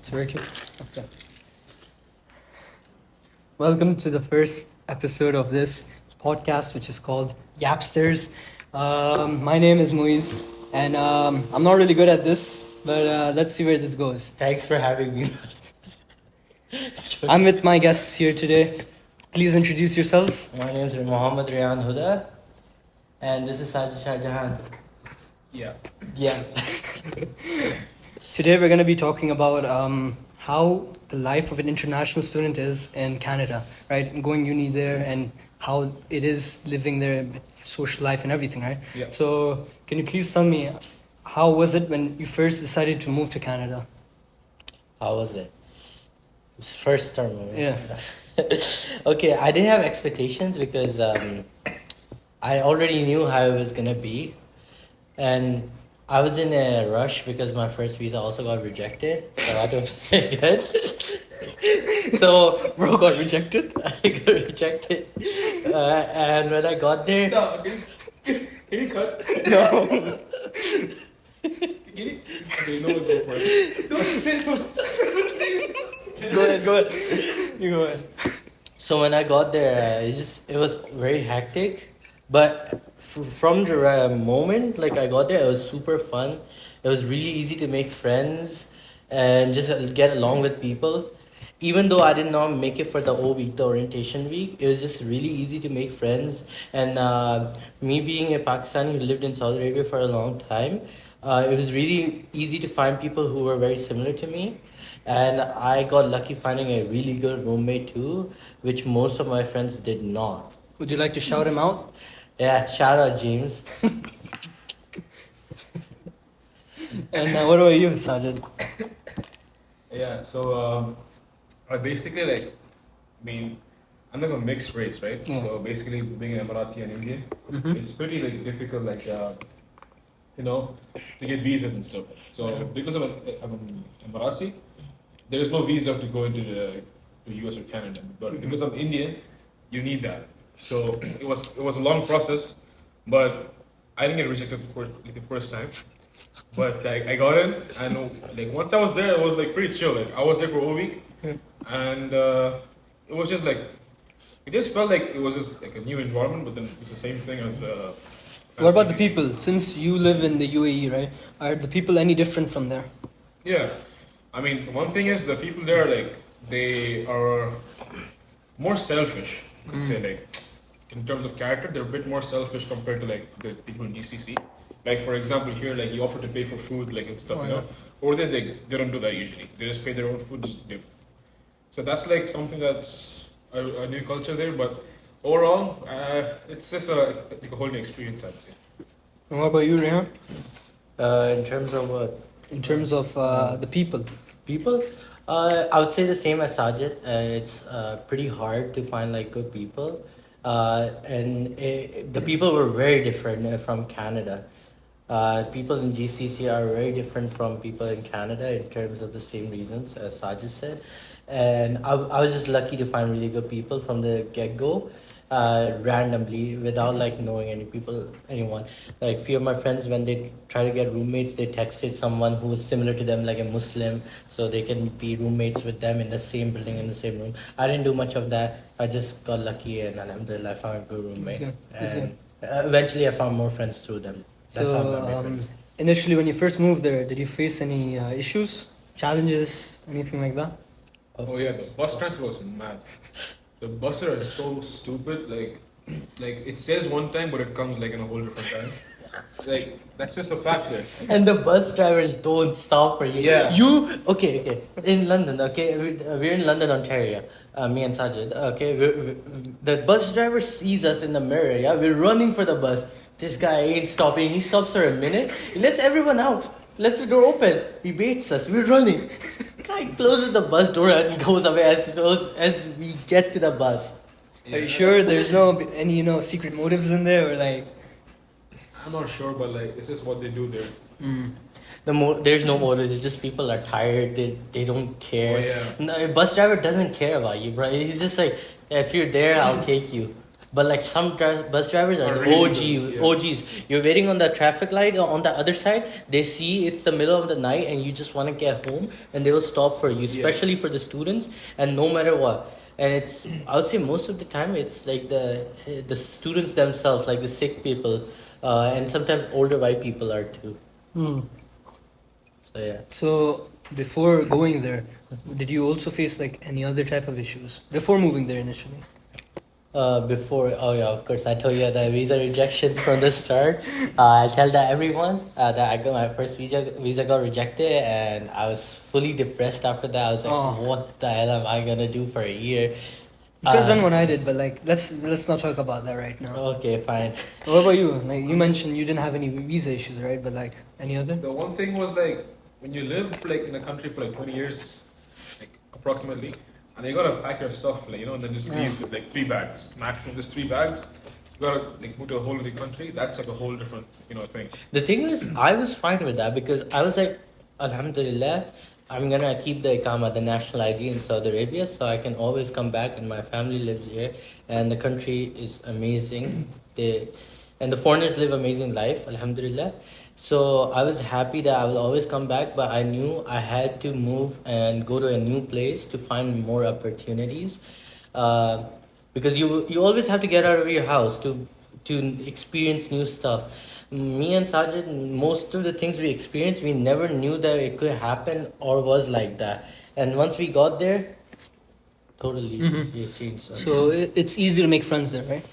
It's working. Okay. Welcome to the first episode of this podcast, which is called Yapsters. My name is Muiz, and I'm not really good at this, but let's see where this goes. Thanks for having me. I'm with my guests here today. Please introduce yourselves. My name is Mohammad Rayan Huda, and this is Sajid Shah Jahan. Yeah. Yeah. Today we're going to be talking about how the life of an international student is in Canada, right? Going uni there and how it is living there, social life and everything, right? Yeah. So can you please tell me, how was it when you first decided to move to Canada? How was it? It was first term. Yeah. Okay, I didn't have expectations because I already knew how it was gonna be, and I was in a rush because my first visa also got rejected, so I don't very good. So Bro got rejected? I got rejected, and when I got there, No, can you cut? No. Can you? Okay, no one go for it. Don't say so. Go ahead. You go ahead. so when I got there, it was very hectic, but from the moment like I got there, it was super fun. It was really easy to make friends and just get along with people. Even though I did not make it for the O week, the orientation week, it was just really easy to make friends. And me being a Pakistani who lived in Saudi Arabia for a long time, it was really easy to find people who were very similar to me. And I got lucky finding a really good roommate too, which most of my friends did not. Would you like to shout him out? Yeah, shout out James. And what about you, Sajid? Yeah. So I basically I'm like a mixed race, right? Yeah. So basically, being an Emirati and Indian, Mhm. it's pretty like difficult, to get visas and stuff. So because I'm an Emirati, there is no visa to go into the US or Canada. But because I'm Indian, you need that. So it was a long process, but I didn't get rejected for like the first time. But I got in, and like once I was there, it was like pretty chill. Like I was there for a week, and it was just like it just felt like it was just like a new environment, but then it's the same thing as the. What about the people? Since you live in the UAE, right? Are the people any different from there? Yeah, I mean, one thing is the people there, like they are more selfish. I'd say, like in terms of character, they're a bit more selfish compared to like the people in GCC. Like for example, here, like you offer to pay for food, like and stuff, Oh, you know. Over there, they don't do that usually. They just pay their own food, just dip. So that's like something that's a new culture there. But overall, it's just like a whole new experience, I'd say. And what about you, Rehan? In terms of what? In terms of the people? People? I would say the same as Sajid. It's pretty hard to find like good people. The people were very different from Canada. People in GCC are very different from people in Canada in terms of the same reasons as Sajid said. And I was just lucky to find really good people from the get-go. Randomly without like knowing anyone. Like few of my friends, when they try to get roommates, they texted someone who was similar to them, like a Muslim, so they can be roommates with them in the same building, in the same room. I didn't do much of that. I just got lucky, and alhamdulillah, I found a good roommate. That's good. And eventually I found more friends through them. That's how I got my friends. Initially, when you first moved there, did you face any issues, challenges, anything like that? Oh yeah, the bus transfer was mad. The buses are so stupid. Like it says one time, but it comes like in a whole different time. Like that's just a fact there. And the bus drivers don't stop for you. Yeah. Okay. In London, okay, we're in London, Ontario. Me and Sajid. Okay, the bus driver sees us in the mirror. Yeah, we're running for the bus. This guy ain't stopping. He stops for a minute. He lets everyone out. Lets the door open. He baits us. We're running. Guy closes the bus door and goes away as we get to the bus. Are you sure there's no any secret motives in there, or like? I'm not sure, but like it's just what they do there. There's no motive. It's just people are tired. They don't care. Oh, yeah. No, a bus driver doesn't care about you, bro. He's just like, if you're there, I'll take you. But like some bus drivers are Are the really OG, good, yeah. OGs. You're waiting on the traffic light on the other side. They see it's the middle of the night and you just want to get home, and they will stop for you, especially for the students. And no matter what, and it's I would say most of the time it's like the students themselves, like the sick people, and sometimes older white people are too. Hmm. So yeah. So before going there, did you also face like any other type of issues before moving there initially? Oh yeah, of course, I told you the visa rejection from the start. I tell that everyone that I got my first visa got rejected, and I was fully depressed after that. I was like, Oh. what the hell am I gonna do for a year? You could have done what I did, but like let's not talk about that right now. Okay, fine. What about you? Like you mentioned you didn't have any visa issues, right? But like any other? The one thing was like when you live like in a country for like 20 years, like approximately, and you gotta pack your stuff, like and then just leave with like 3 bags, maximum just 3 bags. You gotta like move to a whole other country. That's like a whole different thing. The thing is, I was fine with that because I was like, Alhamdulillah, I'm gonna keep the Ikama, the national ID in Saudi Arabia, so I can always come back, and my family lives here, and the country is amazing. And the foreigners live amazing life, Alhamdulillah. So I was happy that I will always come back, but I knew I had to move and go to a new place to find more opportunities, because you always have to get out of your house to experience new stuff. Me and Sajid, most of the things we experienced, we never knew that it could happen or was like that. And once we got there, totally it's changed. So it's easy to make friends there, right?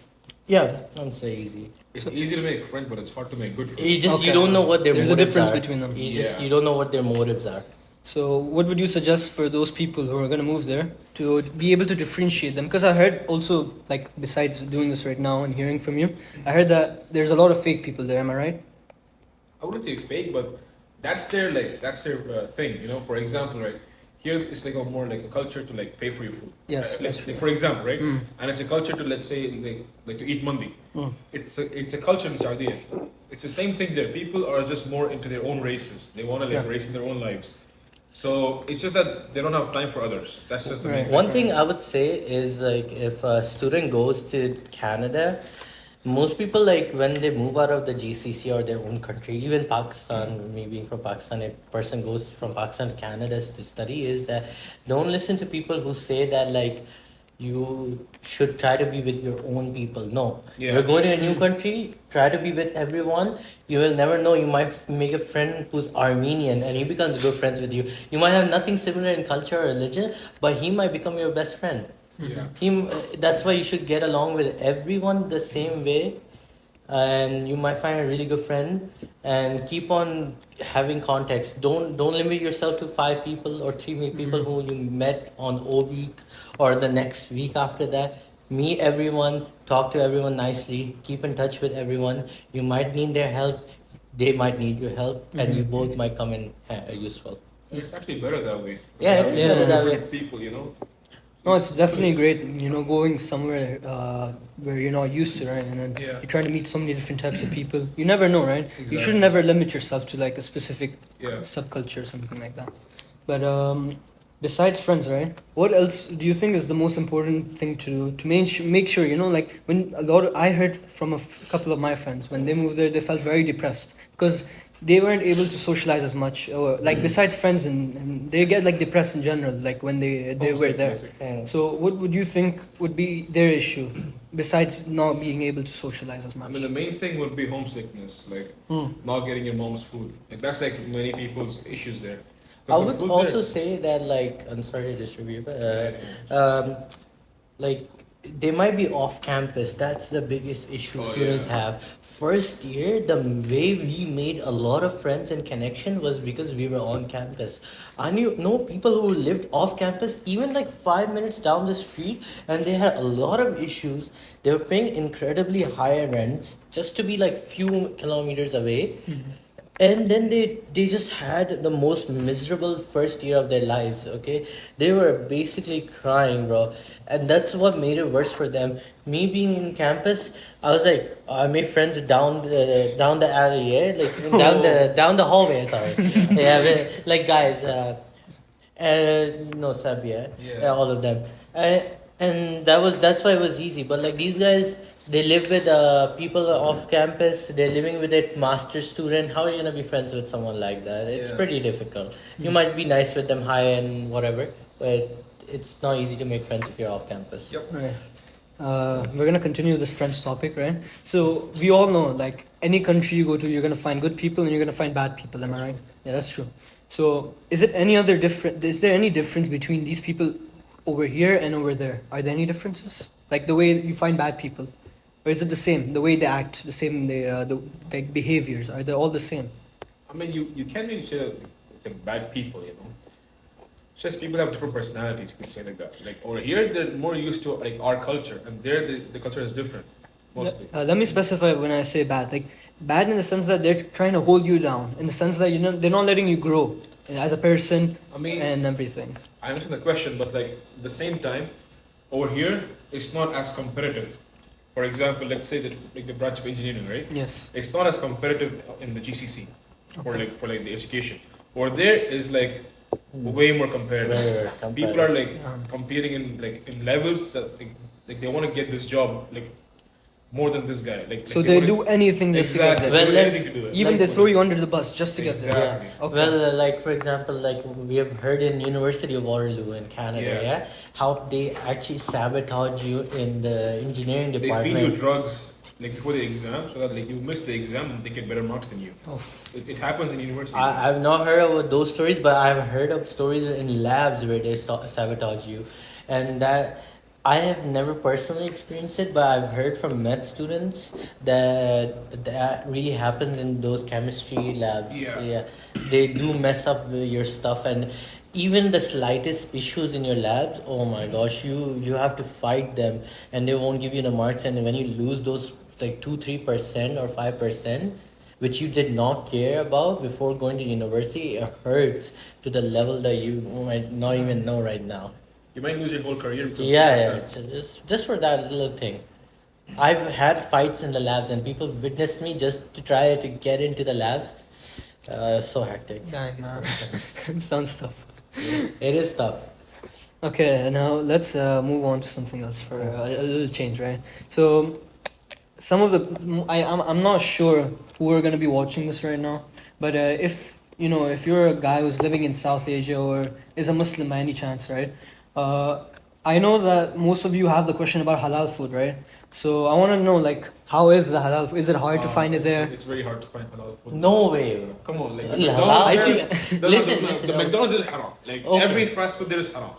Yeah, I'm say easy. It's easy to make friends, but it's hard to make good friends. You just Okay. you don't know what their There's a motives difference are. between them. Yeah. You don't know what their motives are. So what would you suggest for those people who are gonna move there to be able to differentiate them? Because I heard also, like besides doing this right now and hearing from you, I heard that there's a lot of fake people there. Am I right? I wouldn't say fake, but that's their thing. For example, right here it's like a more like a culture to like pay for your food. Yes, Like, that's true. for example, right, Mm. and it's a culture to let's say like to eat mandi. Mm. It's a culture in Saudi. It's the same thing there. People are just more into their own races. They want to like Yeah. race in their own lives. So it's just that they don't have time for others. That's just the main Right. thing. One thing I would say is like if a student goes to Canada, most people like when they move out of the GCC or their own country, even Pakistan, me being from Pakistan, a person goes from Pakistan to Canada to study, is that don't listen to people who say that like you should try to be with your own people. No, Yeah. you're going to a new country, try to be with everyone. You will never know. You might make a friend who's Armenian and he becomes good friends with you. You might have nothing similar in culture or religion, but he might become your best friend. Yeah. That's why you should get along with everyone the same way, and you might find a really good friend and keep on having contacts. Don't limit yourself to 5 people or 3 people who you met on O week or the next week after that. Meet everyone, talk to everyone nicely, keep in touch with everyone. You might need their help, they might need your help, and you both might come in useful. It's actually better that way. Yeah, it is better that way. Different people. No, it's definitely great. Going somewhere where you're not used to, right? And then Yeah. you're trying to meet so many different types of people. You never know, right? You Exactly. should never limit yourself to like a specific Yeah. subculture or something like that. But besides friends, right? What else do you think is the most important thing to make sure? Like when I heard from couple of my friends when they moved there, they felt very depressed because they weren't able to socialize as much. Or like besides friends, and they get like depressed in general. Like when they were there. So what would you think would be their issue besides not being able to socialize as I much? mean, the main thing would be homesickness, like Hmm. not getting your mom's food. Like that's like many people's issues there. 'Cause I the would food also there- say that like I'm sorry to disturb you, but like they might be off campus. That's the biggest issue Oh, students yeah. have. First year, the way we made a lot of friends and connection was because we were on campus. I know people who lived off campus, even like 5 minutes down the street, and they had a lot of issues. They were paying incredibly high rents just to be like few kilometers away. And then they just had the most miserable first year of their lives. Okay, they were basically crying, bro, and that's what made it worse for them. Me being in campus, I was like, I made friends down the alley, yeah, like down the hallway. Sorry, yeah, like guys, no Sabia, Yeah. all of them. and that's why it was easy. But like these guys, they live with people off campus. They're living with a master student. How are you gonna be friends with someone like that? It's Yeah. pretty difficult. You might be nice with them, hi and whatever, but it's not easy to make friends if you're off campus. Yep. Right. We're gonna continue this French topic, right? So we all know, like any country you go to, you're gonna find good people and you're gonna find bad people. Am I right? Yeah, that's true. So is it any other different? Is there any difference between these people over here and over there? Are there any differences? Like the way you find bad people, or is it the same? The way they act, the same. The like behaviors, are they all the same? I mean, you can't really say it's like bad people, you know. It's just people have different personalities. You could say like that. Like over here, they're more used to like our culture, and there the culture is different, mostly. Let me specify when I say bad. Like bad in the sense that they're trying to hold you down, in the sense that they're not letting you grow as a person I mean, and everything. I understand the question, but like at the same time, over here it's not as competitive. For example, let's say that like the branch of engineering, right? Yes. It's not as competitive in the GCC for Okay. like the education. Or there is like way more competitive. Very People are like Yeah. competing in levels that like they want to get this job like more than this guy. So they do anything just to get exactly. there. Well, They do like- anything to do it. Even Like, they for throw you this. under the bus just to get there. Exactly. Okay. Well, like for example, like we have heard in University of Waterloo in Canada, Yeah. yeah, how they actually sabotage you in the engineering They feed department. you drugs like before the exam, so that like you miss the exam and they get better marks than you. Oh. It happens in university. I've not heard of those stories, but I've heard of stories in labs where they sabotage you, and that I have never personally experienced it, but I've heard from med students that really happens in those chemistry labs. Yeah. They do mess up your stuff, and even the slightest issues in your labs, oh my gosh, you have to fight them, and they won't give you the marks, and when you lose those like 2-3% or 5%, which you did not care about before going to university, it hurts to the level that you might not even know right now. You might lose your whole career. because of Yeah, that. yeah, just for that little thing. I've had fights in the labs, and people witnessed me just to try to get into the labs. So hectic. Dang, man. Sounds tough. It is tough. Okay, now let's move on to something else for a little change, right? So, some of the I'm not sure who are gonna be watching this right now, but if if you're a guy who's living in South Asia or is a Muslim by any chance, right? I know that most of you have the question about halal food, right? So I want to know, like, how is the halal food? Is it hard to find it there? It's very hard to find halal food. No way. Come on, like Yeah, McDonald's I there see. is- Listen, the listen. McDonald's is haram. Like Okay. every fast food there is haram.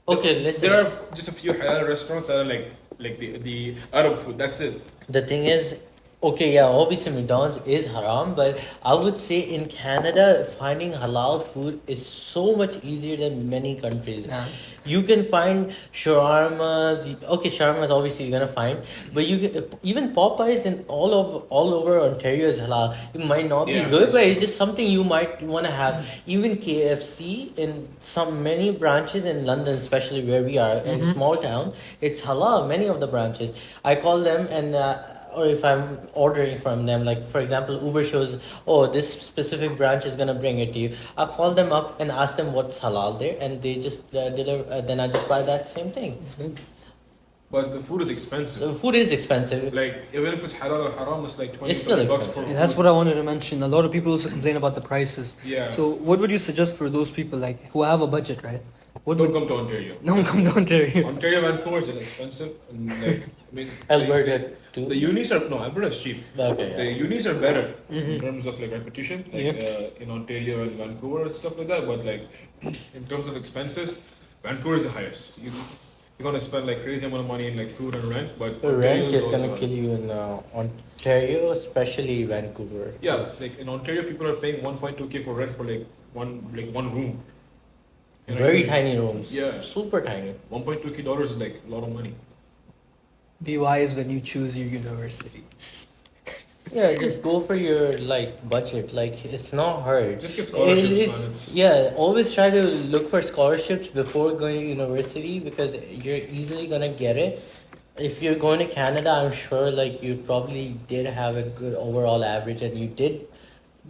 Okay, listen. There are just a few halal restaurants that are like the Arab food. That's it. The thing is, okay, yeah, obviously McDonald's is haram, but I would say in Canada, finding halal food is so much easier than many countries. Yeah. You can find shawarmas. Okay, shawarmas obviously you're gonna find, but you can, even Popeyes and all over Ontario is halal. It might not be Yeah, good, that's but it's just something you might want to have. Even KFC in many branches in London, especially where we are, a small town, it's halal. Many of the branches, I call them and. Or if I'm ordering from them, like for example, Uber shows, oh, this specific branch is gonna bring it to you. I call them up and ask them what's halal there, and they just deliver. Then I just buy that same thing. But the food is expensive. The food is expensive. Like even if it's halal or haram, it's like 20 It's still bucks expensive. for Yeah, that's food. what I wanted to mention. A lot of people also complain about the prices. Yeah. So, what would you suggest for those people, like, who have a budget, right? What Don't would come to Ontario. no come to Ontario? Ontario, Vancouver is just expensive, and like I mean, Alberta like, too. the unis are no Alberta is cheap. Okay, The yeah. unis are better Mhm. in terms of like repetition, like in Ontario and Vancouver and stuff like that. But like in terms of expenses, Vancouver is the highest. You're gonna spend like crazy amount of money in like food and rent, but The Ontario rent is also gonna kill you in Ontario, especially Vancouver. Yeah, like in Ontario, people are paying 1.2K for rent for like one room. You know, Very tiny rooms. Yeah. Super tiny. 1.2K dollars is like a lot of money. Be wise when you choose your university. Yeah, just go for your like budget. Like it's not hard. Just get scholarships, It- man. It's- Yeah, always try to look for scholarships before going to university because you're easily gonna get it. If you're going to Canada, I'm sure like you probably did have a good overall average and you did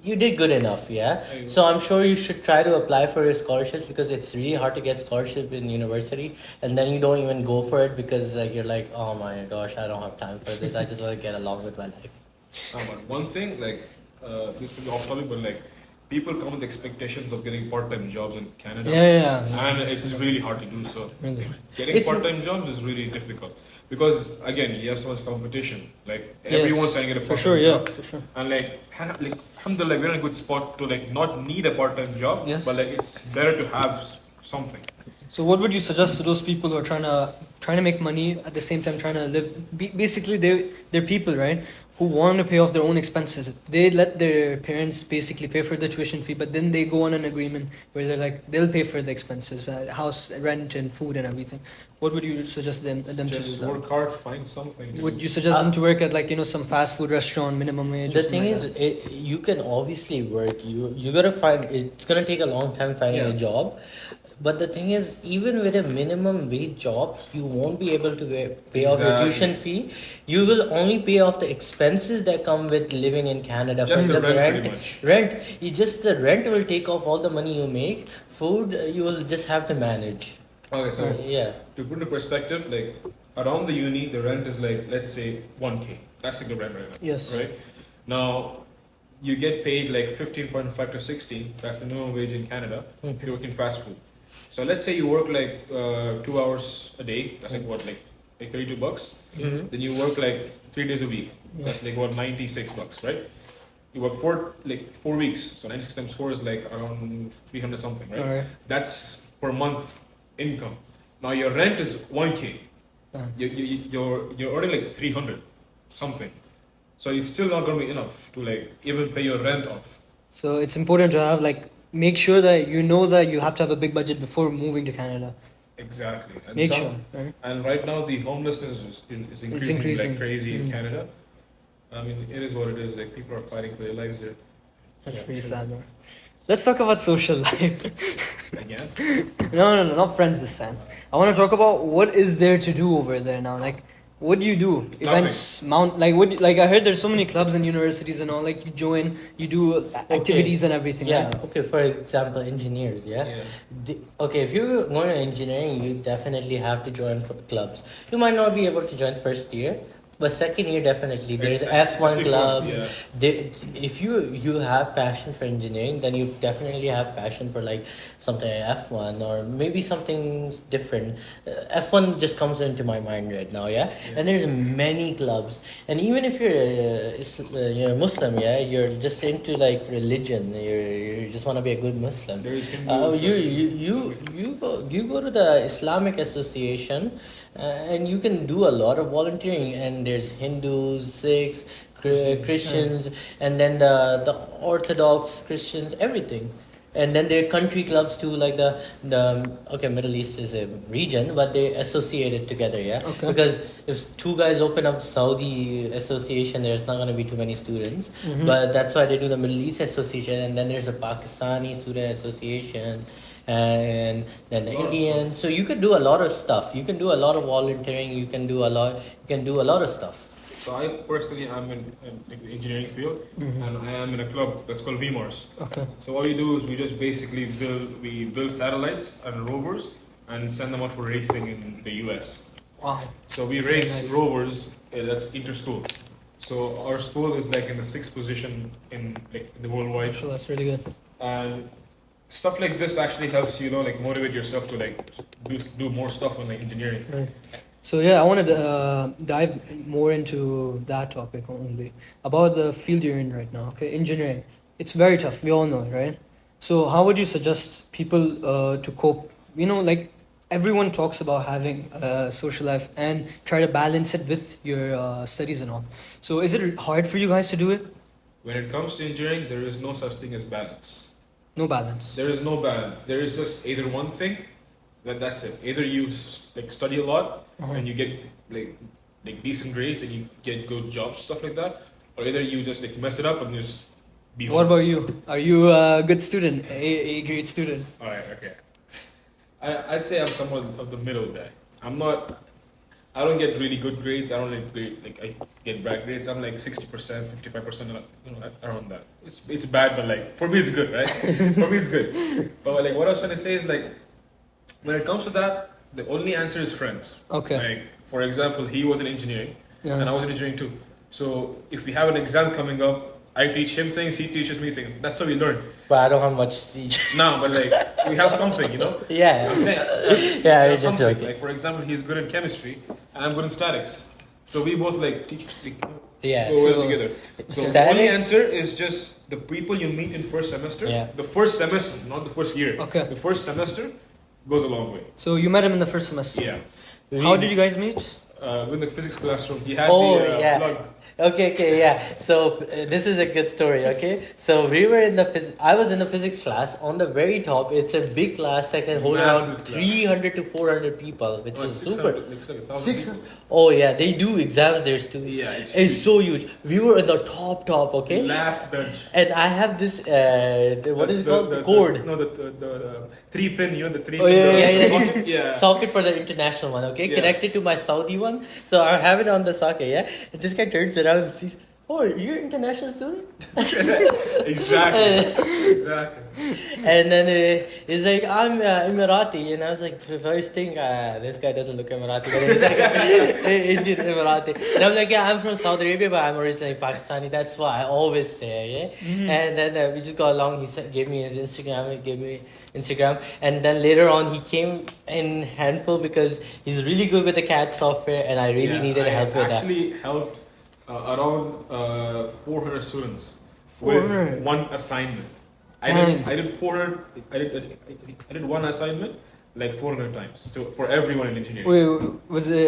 you did good enough, yeah. There you go. So I'm sure you should try to apply for your scholarships because it's really hard to get scholarship in university, and then you don't even go for it because you're like, oh my gosh, I don't have time for this. I just want to get along with my life. But one thing, like, this could be off topic, but like, people come with expectations of getting part-time jobs in Canada, Yeah. and it's really hard to do so. Really. Getting It's- part-time jobs is really difficult because again, you have so much competition. Like Yes, everyone's trying to get a for part-time sure, yeah, job, for sure. and like, alhamdulillah, we're in a good spot to like not need a part-time job, Yes. but like it's better to have something. So what would you suggest to those people who are trying to make money at the same time trying to live? Basically, they're people, right, who want to pay off their own expenses. They let their parents basically pay for the tuition fee, but then they go on an agreement where they're like they'll pay for the expenses, house rent and food and everything. What would you suggest them to Just do? work hard, find something. to Would do. you suggest them to work at like some fast food restaurant, minimum wage? The or something thing like is, that? you can obviously work. You gotta find. It's gonna take a long time finding Yeah. a job. But the thing is, even with a minimum wage job, you won't be able to pay off your Exactly. tuition fee. You will only pay off the expenses that come with living in Canada. Just For the example, rent, pretty much. Rent. The rent will take off all the money you make. Food, you will just have to manage. Okay, so Yeah. to put into perspective, like around the uni, the rent is like, let's say 1K. That's like the rent right now. Yes. Right? Now, you get paid like 15.5 to 16. That's the minimum wage in Canada if you work in fast food. So let's say you work like 2 hours a day. That's like what, like $32. Mhm. Then you work like 3 days a week. Yeah. That's like what, $96, right? You work 4 weeks. So 96 times 4 is like around 300 something, right? Alright. That's per month income. Now your rent is 1K. Uh-huh. You're earning like 300 something. So it's still not going to be enough to like even pay your rent off. So it's important to have make sure that you know that you have to have a big budget before moving to Canada. Exactly. And Make some- sure, right? And right now the homelessness is increasing, increasing. like crazy in Mm. Canada. I mean, it is what it is. Like people are fighting for their lives there. That's Yeah, pretty sure. sad, man. Let's talk about social life. Again, No, not friends this time. I want to talk about what is there to do over there now. Like, what do you do? Events, I heard there's so many clubs and universities and all. Like, you join, you do activities and everything. Yeah. Right? Okay. For example, engineers. Yeah. yeah. Okay, if you're going to engineering, you definitely have to join clubs. You might not be able to join first year, but second year definitely. There's Exactly. F1 Especially clubs. yeah. If you have passion for engineering, then you definitely have passion for like something like F1 or maybe something different. F1 just comes into my mind right now, yeah. And there's many clubs, and even if you're Muslim, yeah, you're just into like religion. You just want to be a good Muslim. There is Hindu, You go to the Islamic Association, and you can do a lot of volunteering. And there's Hindus, Sikhs, Christians, and then the Orthodox Christians, everything. And then there are country clubs too, like the Middle East is a region, but they associate it together, yeah. Okay. Because if two guys open up Saudi Association, there's not gonna be too many students, Mm-hmm. but that's why they do the Middle East Association, and then there's a Pakistani Student Association, and then the Indian. So you can do a lot of stuff. You can do a lot of volunteering. You can do a lot of stuff. So I personally am in like, the engineering field, Mm-hmm. and I am in a club that's called VMARS. Okay. So what we do is we just basically build satellites and rovers and send them out for racing in the US. Wow. So we That's race very nice. rovers. That's inter-school. So our school is like in the 6th position in like the worldwide, Sure, that's really good. and stuff like this actually helps you know like motivate yourself to like do more stuff on like engineering. Right. So yeah, I want to dive more into that topic only about the field you're in right now. Okay, engineering. It's very tough. We all know it, right? So how would you suggest people to cope? Like everyone talks about having a social life and try to balance it with your studies and all. So is it hard for you guys to do it? When it comes to engineering, there is no such thing as balance. No balance. There is no balance. There is just either one thing. That's it. Either you like study a lot Uh-huh. and you get like decent grades and you get good jobs, stuff like that, or either you just like mess it up and just be. What about homeless. you? Are you a good student? A grade student? All right, okay. I'd say I'm somewhat of the middle guy. I'm not I don't get really good grades. I don't I get bad grades. I'm like 60%, 55%, around that. It's bad, but like for me it's good, right? For me it's good. But like what I was trying to say is like when it comes to that, the only answer is friends. Okay. Like for example, he was in engineering, Yeah. and I was in engineering too. So if we have an exam coming up, I teach him things, he teaches me things. That's how we learn. But I don't have much to teach. No, but like we have something, you know. Yeah. I'm saying, Yeah, we you're have just something. joking. Like for example, he's good in chemistry, and I'm good in statics. So we both like teach, Yeah. go well so together. So the statics- only answer is just the people you meet in first semester. Yeah. The first semester, not the first year. Okay. The first semester goes a long way. So you met him in the first semester. Yeah. How did you guys meet? In the physics classroom, he had Oh, the yeah. plug. Okay, yeah. So this is a good story. Okay, so we were in the I was in the physics class. On the very top, it's a big class that can hold around Massive class. 300 to 400 people, which Oh, is 600, super. like, it's like 1,000 Six. people. Oh yeah, they do exams there too. Yeah, It's so huge. We were in the top. Okay, Last bench. and I have this. What is it called? The Cord. No, the 3-pin. You know the 3-pin. Oh, yeah, yeah, socket, yeah. Socket for the international one, okay? Yeah. Connected to my Saudi one. So I have it on the socket, yeah? And this guy turns around and sees, oh, you're an international student? Exactly. Exactly. And then he's like, I'm Emirati. And I was like, first thing, this guy doesn't look Emirati. But he's like, Indian Emirati. And I'm like, yeah, I'm from Saudi Arabia, but I'm originally Pakistani. That's what I always say, yeah? And then we just got along. Gave me his Instagram. And then later on, he came in handful because he's really good with the CAD software, and I really needed help with that. I actually helped around 400 students 400? with one assignment. Dang. I did 400. I did one assignment like 400 times for everyone in engineering. Wait,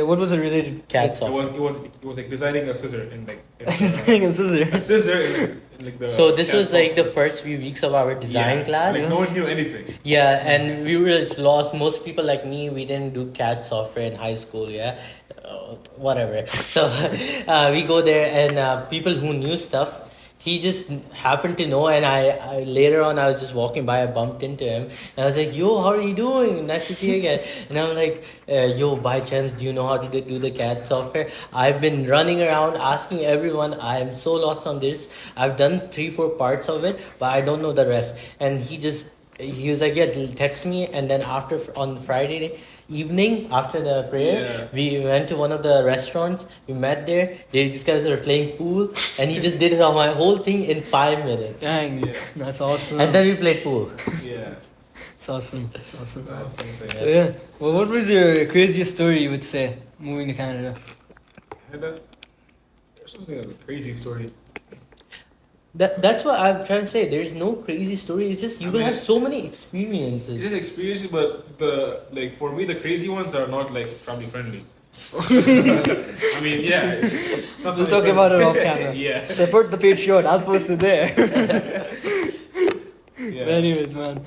what was it related? CAD It software. was like designing a scissor in like Designing a a scissor. scissor in like the. So this CAD was like the software. first few weeks of our design Yeah. class. Like no one knew anything. Yeah, and we were just lost. Most people like me, we didn't do CAD software in high school, yeah? Whatever. So we go there, and people who knew stuff, he just happened to know, and I later on, I was just walking by, I bumped into him, and I was like, yo, how are you doing? Nice to see you again. And I'm like, yo, by chance, do you know how to do the CAD software? I've been running around asking everyone, I'm so lost on this. I've done 3-4 parts of it, but I don't know the rest. And he was like, yeah, text me. And then on Friday evening, after the prayer, we went to one of the restaurants. We met there. These guys were playing pool, and he just did my whole thing in 5 minutes. Dang, Yeah. that's awesome. And then we played pool. Yeah. It's awesome. It's awesome, That man. was something. So yeah, well, what was your craziest story you would say moving to Canada? And there's something that's a crazy story. That's what I'm trying to say. There's no crazy story. It's just you I will mean, have so many It's experiences. just experiences, but for me the crazy ones are not like family friendly. I mean, yeah. It's not We'll family talk about it off friendly. camera. Yeah. Support the Patreon. I'll post it there. Yeah. But anyways, man.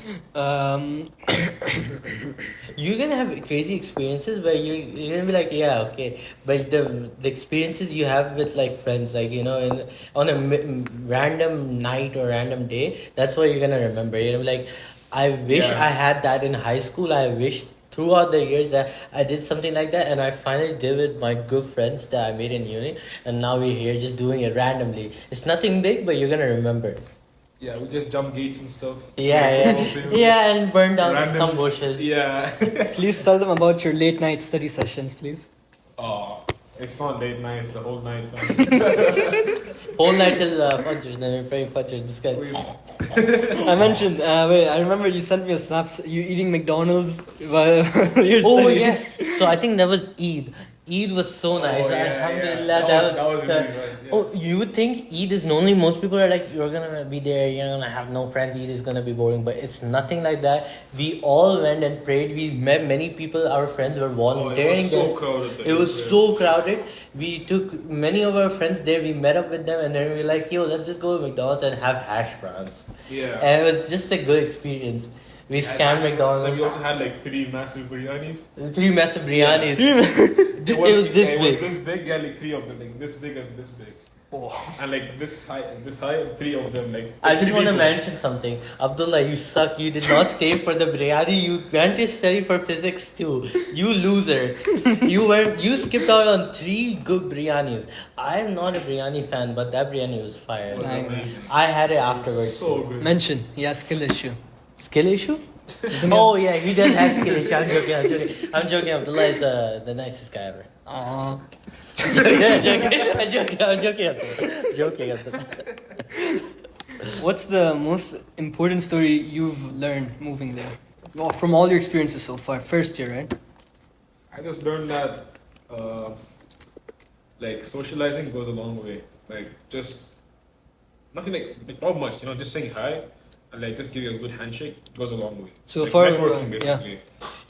You're gonna have crazy experiences, but you're gonna be like, yeah, okay. But the experiences you have with like friends, like on a random night or random day, that's what you're gonna remember. You're gonna be like, I wish Yeah. I had that in high school. I wish throughout the years that I did something like that, and I finally did with my good friends that I made in uni, and now we're here just doing it randomly. It's nothing big, but you're gonna remember. Yeah, we just jump gates and stuff. Yeah, and burn down Random- some bushes. Yeah. Please tell them about your late night study sessions, please. Oh, it's not late night. It's the whole night. Man. Whole night till Fajr, then we're praying Fajr. This guy's. I mentioned, wait, I remember you sent me a snap, you eating McDonald's while you're Oh studying. yes. So I think that was Eid. Eid was so nice. Oh, yeah, Alhamdulillah. yeah. That That was was. really nice, yeah. Oh, you would think Eid is lonely. Most people are like, you're gonna be there. You're gonna have no friends. Eid is gonna be boring. But it's nothing like that. We all went and prayed. We met many people. Our friends were Oh, volunteering. it was so there. crowded. It was so crowded. We took many of our friends there. We met up with them, and then we were like, "Yo, let's just go to McDonald's and have hash browns." Yeah. And it was just a good experience. We scammed Then we McDonald's. also had like 3 massive biryanis. 3 massive biryanis. It was this It big. was this big. Yeah, like 3 of them, like this big and this big. Oh. And like this high, three of them like. I just three want to people. mention something. Abdullah, you suck. You did not stay for the biryani. You went to study for physics too. You loser. You skipped out on 3 good biryanis. I am not a biryani fan, but that biryani was fire. It was Nice. amazing. I had it afterwards. So good. Mention. He has skill issue. Skill issue? Isn't Oh yeah, he does have skill issue. I'm joking. Abdullah is the nicest guy ever. Aww. I'm joking. Abdullah. What's the most important story you've learned moving there? Well, from all your experiences so far. First year, right? I just learned that like socializing goes a long way. Like just nothing like not much, just saying hi and like just giving a good handshake goes a long way. So like, far, networking yeah. basically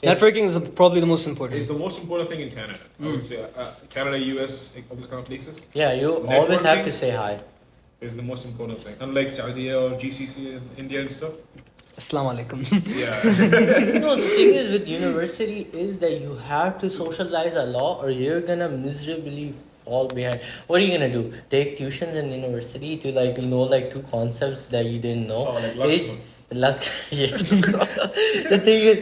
Networking is probably the most important. is the most important thing in Canada. I would say Canada, US, like, all these kind of places Yeah, you always have to Networking? say hi. is the most important thing. Unlike Saudi or GCC in India and stuff. Assalamu alaikum. Yeah. The thing is with university is that you have to socialize a lot or you're gonna miserably fall behind. What are you gonna do? Take tuitions in university to like 2 concepts that you didn't know? Oh, like It's- Lakshman. Luck. Yeah. The thing is,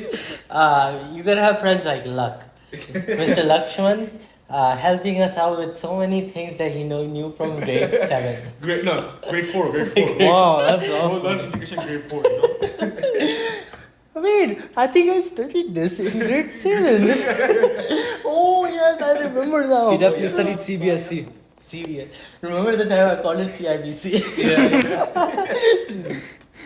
you gotta have friends like Luck. Mr. Lakshman helping us out with so many things that he knew from grade 7. Grade 4, grade 4. Wow, that's Hold awesome. on, integration grade 4, I mean, I think I studied this in grade 7. Oh, yes, I remember now. He definitely studied CBSE. CBS. Remember the time I called it CIBC?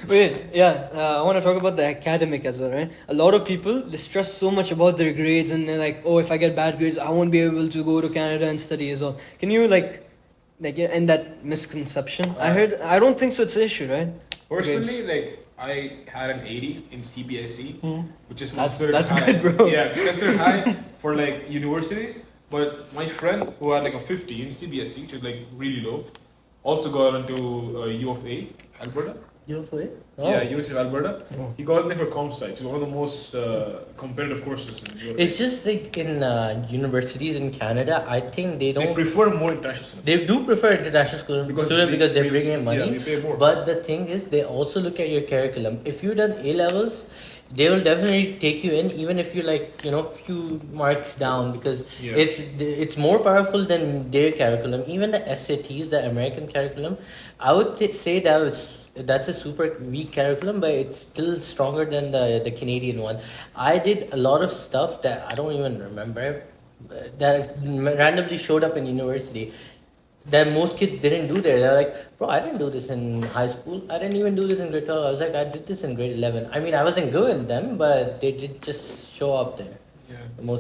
Wait, I want to talk about the academic as well, right? A lot of people, they stress so much about their grades and they're like, oh, if I get bad grades, I won't be able to go to Canada and study as well. Can you end that misconception? I don't think so, it's an issue, right? Personally, like I had an 80 in CBSE, which is That's- considered that's high. good, bro. Yeah, it's considered high for like universities. But my friend who had like a 50 in CBSE, which is like really low, also got into U of A, Alberta. You for it? Yeah, University of Alberta. Oh. He got in there for comp sci. It's one of the most competitive courses in Europe. It's just like in universities in Canada, I think they They don't. prefer more international students. They do prefer international students because they're bringing in money. Yeah, they pay more. But the thing is, they also look at your curriculum. If you've done A levels, they will definitely take you in, even if you're few marks down, because Yeah. it's more powerful than their curriculum. Even the SATs, the American curriculum, I would say that's a super weak curriculum, but it's still stronger than the Canadian one. I did a lot of stuff that I don't even remember that randomly showed up in university that most kids didn't do there. They're like, bro, I didn't do this in high school. I didn't even do this in grade 12. I was like, I did this in grade 11. I mean, I wasn't good at them, but they did just show up there. Yeah.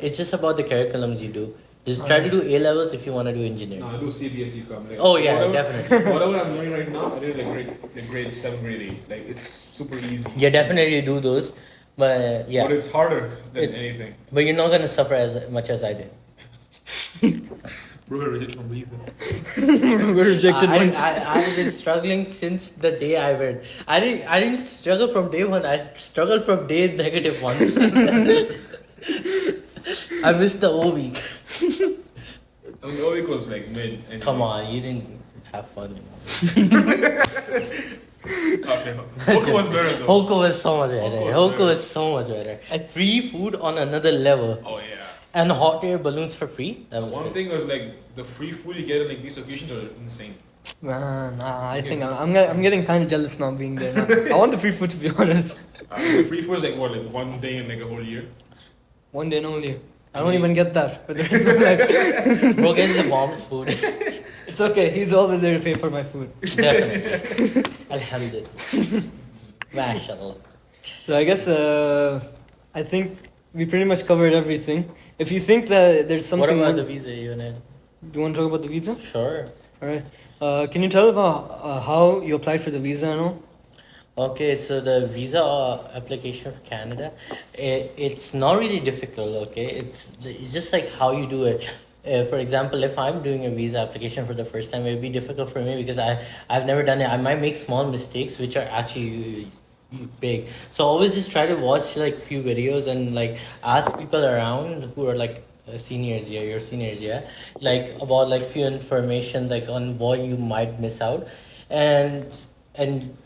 It's just about the curriculums you do. Just try to do A levels if you want to do engineering. No, I do CBSE from like, Oh, yeah, definitely. Whatever I'm doing right now, I did like grade 7, grade 8. Like it's super easy. Yeah, definitely do those. But But yeah, it's harder than anything. but you're not gonna suffer as much as I did. Bro, reject from visa. We're rejected once. I've been struggling since the day I went. I didn't struggle from day 1. I struggled from day -1. I missed the O week. I mean, the week was like mid. Anyway. Come on, you didn't have fun. Okay. Hoka was better though. Hoko was so much better. Hoko was Hoko better. was so much better. Free food on another level. Oh yeah. And hot air balloons for free. That was One good. thing was like the free food you get on like these occasions are insane. Nah, I think I'm getting kind of jealous now being there. Now. I want the free food, to be honest. The free food is like what, like one day in like a whole year. One day and only. I don't even get that for the rest of my life. Bro gets the mom's food. It's okay. He's always there to pay for my food. Definitely. Alhamdulillah. Mashallah. So I guess I think we pretty much covered everything. If you think that there's something What about more, the visa unit? do you want to talk about the visa? Sure. All right. Can you tell about how you applied for the visa and all? Okay, so the visa application for Canada, it's not really difficult. Okay, it's just like how you do it. For example, if I'm doing a visa application for the first time, it would be difficult for me because I've never done it. I might make small mistakes which are actually big. So always just try to watch like few videos and like ask people around who are like seniors year, your seniors year, like about like few information like on what you might miss out, and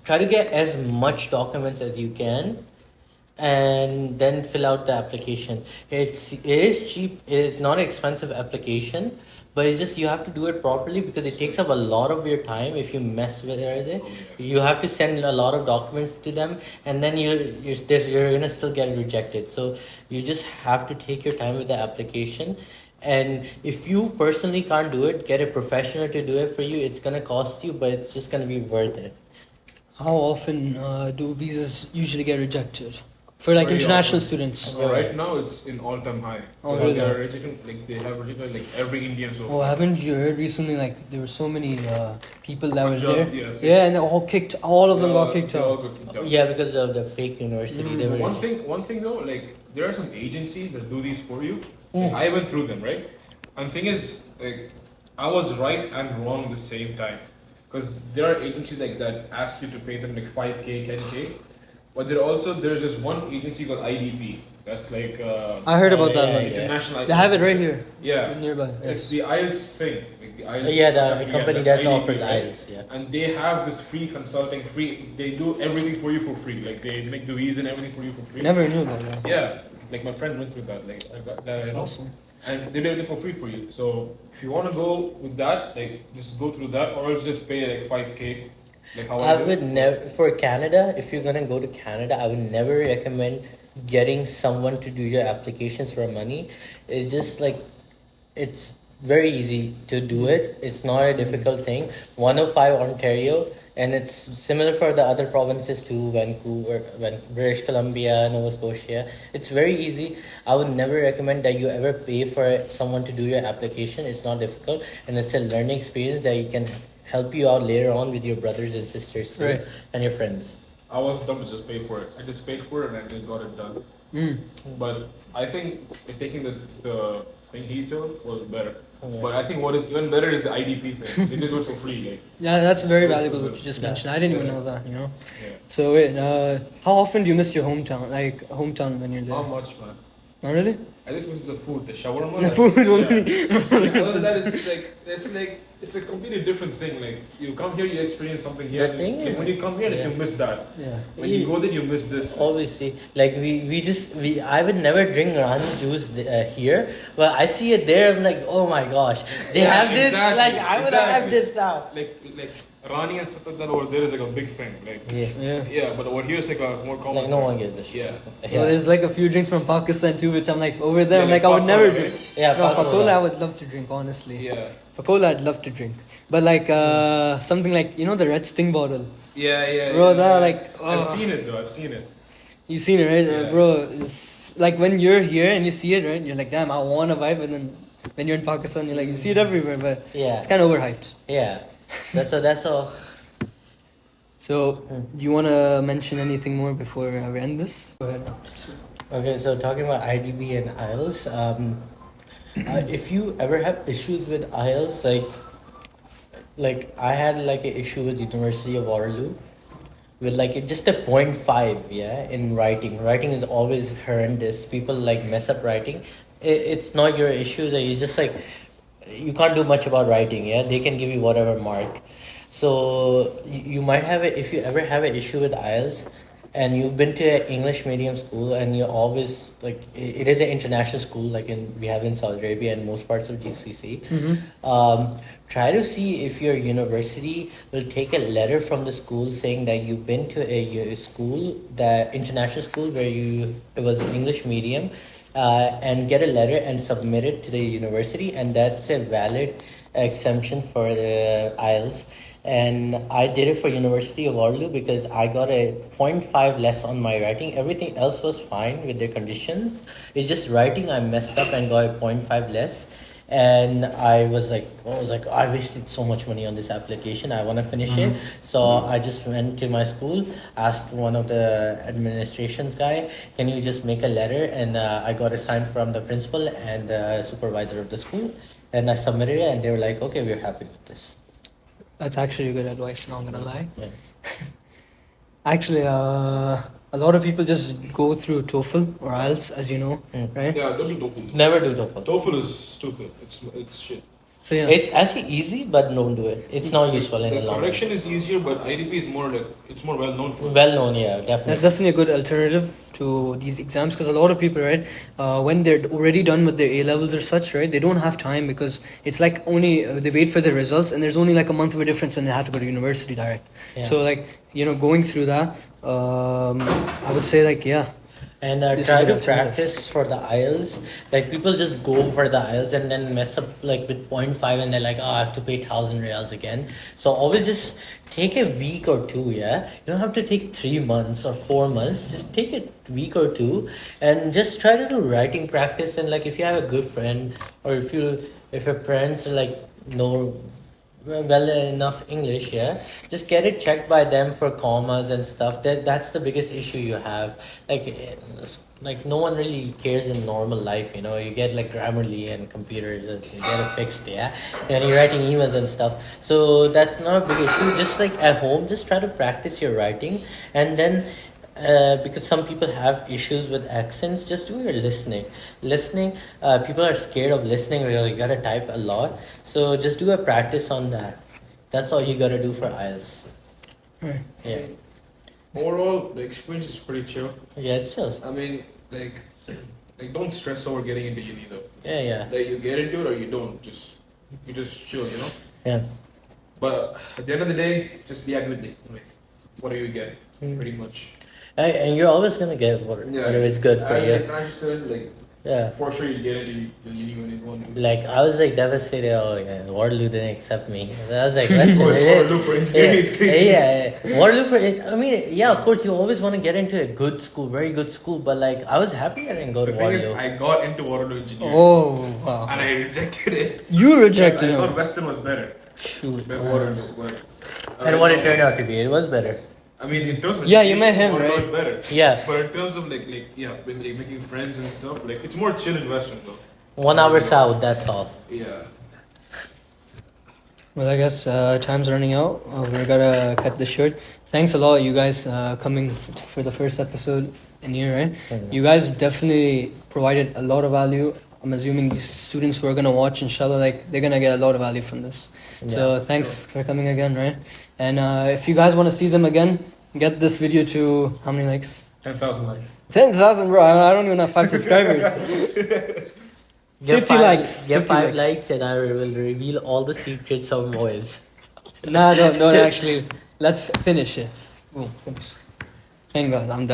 try to get as much documents as you can, and then fill out the application. It is cheap. It is not an expensive application, but it's just you have to do it properly because it takes up a lot of your time if you mess with it. Oh, yeah. You have to send a lot of documents to them, and then you're gonna still get rejected. So you just have to take your time with the application. And if you personally can't do it, get a professional to do it for you. It's gonna cost you, but it's just gonna be worth it. How often do visas usually get rejected for like Very international often. students? So right now it's in all-time high. Oh, So really? they are rejecting, like they have rejected like every Indian so Oh, far. haven't you heard recently? Like there were so many people that were Punjab, there. yes. Yeah, and all of them got kicked They all out. got kicked out. Yeah, because of the fake university. They were One thing though, like there are some agencies that do these for you. Mm. Like, I went through them, right? And the thing is, like, I was right and wrong at the same time, because there are agencies like that ask you to pay them like 5k, 10k, but there's this one agency called IDP. That's like I heard about that yeah, one. yeah. international. They have it right here, Yeah, nearby. it's the IELTS thing. Like the IELTS yeah, the company that's that IDP, offers right? IELTS. Yeah. And they have this free consulting, free. They do everything for you for free. Like they make the visa and everything for you for free. Never knew that. Yeah. Yeah, like my friend went through that. Like I got that. I know. Awesome. And they do it for free for you. So if you want to go with that, like just go through that, or else just pay like 5k, like how I did. would never for Canada. If you're gonna go to Canada, I would never recommend getting someone to do your applications for money. It's just like it's very easy to do it. It's not a difficult thing. 105 Ontario, and it's similar for the other provinces too. Vancouver, British Columbia, Nova Scotia. It's very easy. I would never recommend that you ever pay for someone to do your application. It's not difficult, and it's a learning experience that you can help you out later on with your brothers and sisters too, Right. and your friends. I was dumb to just pay for it. I just paid for it and I just got it done. Mm. But I think taking the thing he told was better. Yeah. But I think what is even better is the IDP thing. They just do it for free. Like, Yeah, that's very valuable what you just Yeah. mentioned. I didn't even Yeah. know that. You know. yeah. So wait, how often do you miss your hometown? Like hometown when you're there? How much, man? Not really. I just miss the food, the shawarma. The that's- food yeah. only. Other than that is like it's a completely different thing. Like you come here, you experience something here. The thing and is- when you come here, like, yeah. you miss that. Yeah. When you go there, you miss this. Obviously, like we I would never drink Rani juice here, but I see it there. I'm like, oh my gosh, they Yeah, have this. exactly, Like I would have exactly. this now. Like Rani and stuff like that over there is like a big thing. Like Yeah. Yeah. yeah, but over here it's like a more common. Like no thing. one gives a shit. Yeah. Well, there's like a few drinks from Pakistan too, which I'm like over there. Yeah, I'm like like I would never Pakola, drink. right? Yeah, No, Pakola. Pakola I would love to drink honestly. Yeah. Pakola I'd love to drink, but like something like the red sting bottle. Yeah. Bro, yeah, that, yeah. like, I've oh. seen it though. I've seen it. You seen it, right, Yeah. bro? It's like when you're here and you see it, right? You're like, damn, I want a vibe, and then when you're in Pakistan, you're like, you see it everywhere, but Yeah, it's kind of overhyped. yeah. That's all. So, do you want to mention anything more before we end this? Go ahead. Okay, so talking about IDB and IELTS, if you ever have issues with IELTS, like I had like an issue with University of Waterloo, with like just a 0.5, yeah, in writing. Writing is always horrendous. People like mess up writing. It's not your issue. Like it's just like you can't do much about writing. Yeah, they can give you whatever mark. So you might have it if you ever have an issue with IELTS, and you've been to an English medium school, and you always like it is an international school like we have in Saudi Arabia and most parts of GCC. Try to see if your university will take a letter from the school saying that you've been to a school, the international school where it was English medium, and get a letter and submit it to the university, and that's a valid exemption for the IELTS. And I did it for University of Waterloo because I got a 0.5 less on my writing. Everything else was fine with their conditions. It's just writing I messed up and got a 0.5 less. And I was like, I wasted so much money on this application. I want to finish it. So I just went to my school, asked one of the administrations guy, can you just make a letter? And I got a sign from the principal and the supervisor of the school. And I submitted it, and they were like, okay, we're happy with this. That's actually good advice. Not gonna lie. Yeah. Actually, a lot of people just go through TOEFL or IELTS, as you know, right? Yeah, don't do TOEFL. Never do TOEFL. TOEFL is stupid. It's shit. So yeah, It's actually easy, but don't do it. It's not useful in The the long run. correction is easier, but IDP is more like it's more well known for. Well known, yeah, that's definitely. definitely a good alternative to these exams because a lot of people, right, when they're already done with their A levels or such, right, they don't have time because it's like only they wait for the results and there's only like a month of a difference and they have to go to university direct. Yeah. So like going through that, I would say like yeah. And This is try a to good alternative. practice for the IELTS. Like people just go for the IELTS and then mess up like with 0.5 and they're like, oh, I have to pay 1,000 reals again. So always just take a week or two, yeah? You don't have to take 3 months or 4 months. Just take a week or two and just try to do writing practice. And like if you have a good friend or if your parents like know well enough English, yeah, just get it checked by them for commas and stuff. That's the biggest issue you have. Like no one really cares in normal life, you get like Grammarly and computers and you get it fixed, yeah, and you're writing emails and stuff, so that's not a big issue. Just like at home, just try to practice your writing, and then because some people have issues with accents, just do your listening. People are scared of listening, really. You gotta type a lot, so just do a practice on that. That's all you gotta do for IELTS. Right. Yeah, Overall, the experience is pretty chill. yeah, it's chill. I mean, like don't stress over getting into uni though. Yeah. Like you get into it or you don't. You just chill, Yeah. But at the end of the day, just be academic. Whatever you get, pretty much. And you're always gonna get whatever is good for As you. an international, like Yeah. for sure you get into the uni when you want to. Like I was like devastated. Oh yeah, Waterloo didn't accept me. I was like, Western. Waterloo for engineering is crazy. Yeah. Waterloo for it. I mean, yeah. Of course, you always want to get into a good school, very good school. But like, I was happy I didn't go to The thing is, Waterloo. I got into Waterloo engineering Oh wow. and I rejected it. You Because rejected I thought him. Western was better Shoot. than Waterloo. But, And what it turned out to be, it was better. I mean, in terms of Yeah, you met education, him, Waterloo right? is better. Yeah. But in terms of like when like making friends and stuff, like it's more chill in Western though. 1 hour south. That's all. Yeah. Well, I guess time's running out. We gotta cut this short. Thanks a lot, you guys, coming for the first episode in here, right? Mhm. You guys definitely provided a lot of value. I'm assuming these students who are gonna watch, inshallah, like they're gonna get a lot of value from this. So thanks for coming again, right? And if you guys want to see them again, get this video to how many likes? 10,000 likes. 10,000, bro. I don't even have 5 subscribers. Get 50 likes. Get 50 5 likes, and I will reveal all the secrets of Moise. Nah, don't actually. Let's finish it. Boom, finish. Thank God, I'm done.